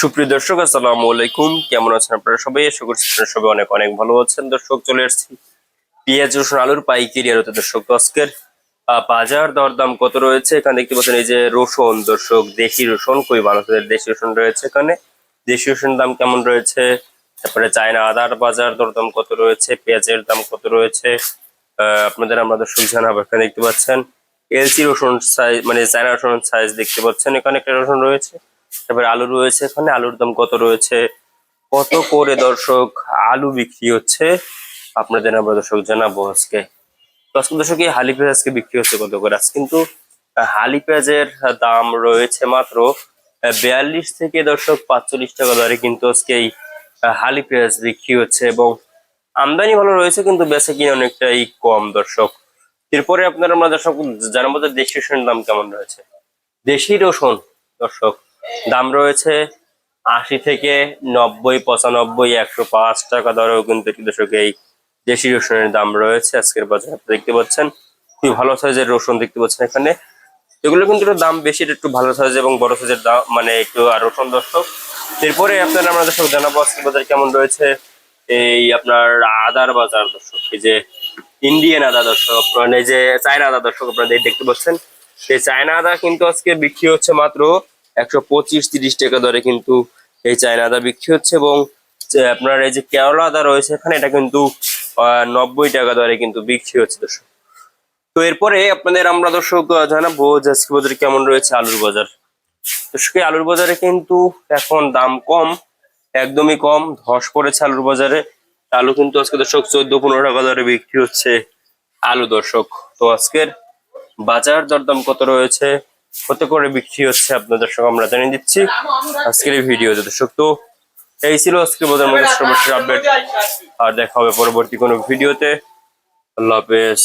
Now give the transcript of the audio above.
সুপ্রিয় দর্শক, আসসালামু আলাইকুম। কেমন আছেন আপনারা সবাই? আশা করছি আপনারা সবাই অনেক অনেক ভালো আছেন। দর্শক, চলে এসেছি পেঁয়াজ রসুন আলুর পাইকারি আড়তে। দর্শক, তো আজকের বাজার দরদাম কত রয়েছে এখানে দেখতে পাচ্ছেন। এই যে রসুন, দর্শক দেশি রসুন কই বাংলাদেশের দেশি রসুন রয়েছে এখানে। দেশি রসুন দাম কেমন রয়েছে, তারপরে চায়না আদার বাজার দরদাম কত রয়েছে, পেঁয়াজের দাম কত রয়েছে আপনাদের আমরা দর্শক জানাবো। এখানে দেখতে পাচ্ছেন এলসি রসুন সাইজ, মানে চায়না রসুন সাইজ দেখতে পাচ্ছেন। এখানে একটা রসুন রয়েছে, তারপরে আলু রয়েছে এখানে। আলুর দাম কত রয়েছে, কত করে দর্শক আলু বিক্রি হচ্ছে আপনাদের আমরা দর্শক জানাবো আজকে। তো আজকে দর্শক এই হালি পেঁয়াজ আজকে বিক্রি হচ্ছে কত করে। আজ কিন্তু হালি পেঁয়াজের দাম রয়েছে মাত্র 42 থেকে দর্শক 45 টাকা দরে কিন্তু আজকে এই হালি পেঁয়াজ বিক্রি হচ্ছে, এবং আমদানি ভালো রয়েছে কিন্তু বেচা কিনা অনেকটাই কম দর্শক। এরপরে আপনারা আমরা দর্শক জানাবো যে দেশি রসুনের দাম কেমন রয়েছে। দেশি রসুন দর্শক দাম রয়েছে 80 থেকে 90, 95, 105 টাকা দরেও কিন্তু দর্শক এই দেশি রসুনের দাম রয়েছে আজকের বাজারে। আপনি দেখতে পাচ্ছেন খুবই ভালো সাইজের রসুন দেখতে পাচ্ছেন এখানে। এগুলো কিন্তু একটু দাম বেশি, একটু ভালো সাইজ এবং বড় সাইজের দাম, মানে একটু আর রসুন দর্শক। এরপরে আপনারা আমাদের সব জানাবো আজকের বাজার কেমন রয়েছে এই আপনার আদার বাজার দর্শক। এই যে ইন্ডিয়ান আদা দর্শক, মানে এই যে চায়না আদা দর্শক আপনারা দেখতে পাচ্ছেন। এই চায়না আদা কিন্তু আজকে বিক্রি হচ্ছে মাত্র 125-30 টাকা দরে কিন্তু এই চায়না আদা বিক্রি হচ্ছে, এবং আপনার এই যে কেরলা আদা রয়েছে এখানে, এটা কিন্তু 90 টাকা দরে কিন্তু বিক্রি হচ্ছে দর্শক। তো এরপরে আপনাদের আমরা দর্শক জানাবো যে আজকে বাজারে কেমন রয়েছে আলুর বাজার। দর্শক, আলুর বাজারে কিন্তু এখন দাম কম, একদমই কম, ধস পড়েছে আলুর বাজারে। আলু কিন্তু আজকে দর্শক 14-15 টাকা দরে বিক্রি হচ্ছে আলু দর্শক। তো আজকের বাজার দরদাম কত রয়েছে, কত করে বিক্রি হচ্ছে আপনাদের দর্শক আমরা জানিয়ে দিচ্ছি আজকের এই ভিডিওতে দর্শক। তো এই ছিল আজকে বাজার মধ্যে সর্বশেষ আপডেট, আর দেখা হবে পরবর্তী কোনো ভিডিওতে। আল্লাহ হাফেজ।